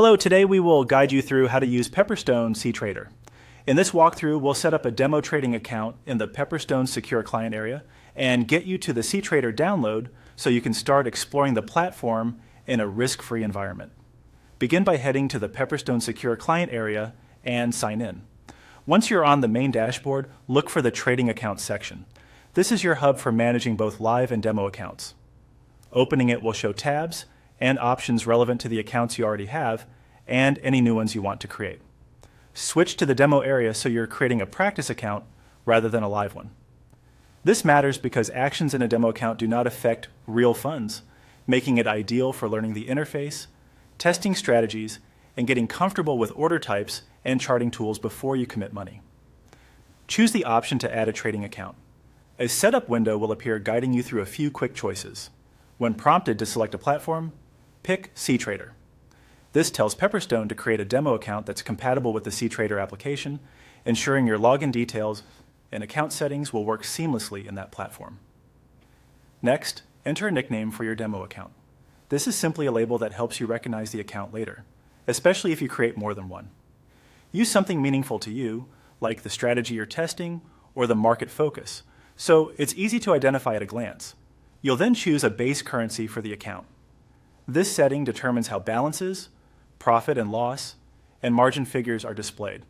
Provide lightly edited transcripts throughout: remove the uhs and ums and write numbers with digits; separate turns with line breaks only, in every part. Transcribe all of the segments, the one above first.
Hello, today we will guide you through how to use Pepperstone Ctrader. In this walkthrough, we'll set up a demo trading account in the Pepperstone Secure Client area and get you to the Ctrader download so you can start exploring the platform in a risk-free environment. Begin by heading to the Pepperstone Secure Client area and sign in. Once you're on the main dashboard, look for the Trading Accounts section. This is your hub for managing both live and demo accounts. Opening it will show tabs and options relevant to the accounts you already have and any new ones you want to create. Switch to the demo area so you're creating a practice account rather than a live one. This matters because actions in a demo account do not affect real funds, making it ideal for learning the interface, testing strategies, and getting comfortable with order types and charting tools before you commit money. Choose the option to add a trading account. A setup window will appear guiding you through a few quick choices. When prompted to select a platform, pick Ctrader. This tells Pepperstone to create a demo account that's compatible with the Ctrader application, ensuring your login details and account settings will work seamlessly in that platform. Next, enter a nickname for your demo account. This is simply a label that helps you recognize the account later, especially if you create more than one. Use something meaningful to you, like the strategy you're testing or the market focus, so it's easy to identify at a glance. You'll then choose a base currency for the account. This setting determines how balances, profit and loss, and margin figures are displayed.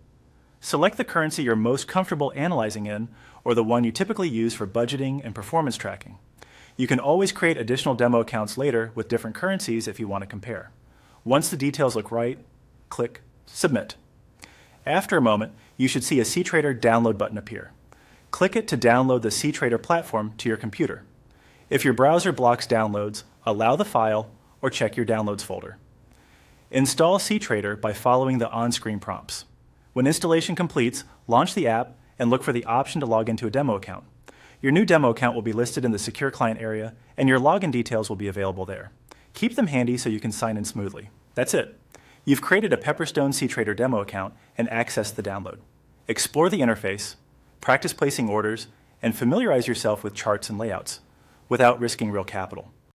Select the currency you're most comfortable analyzing in or the one you typically use for budgeting and performance tracking. You can always create additional demo accounts later with different currencies if you want to compare. Once the details look right, click Submit. After a moment, you should see a Ctrader download button appear. Click it to download the Ctrader platform to your computer. If your browser blocks downloads, allow the file or check your downloads folder. Install Ctrader by following the on-screen prompts. When installation completes, launch the app and look for the option to log into a demo account. Your new demo account will be listed in the Secure Client area and your login details will be available there. Keep them handy so you can sign in smoothly. That's it. You've created a Pepperstone Ctrader demo account and access the download. Explore the interface, practice placing orders, and familiarize yourself with charts and layouts without risking real capital.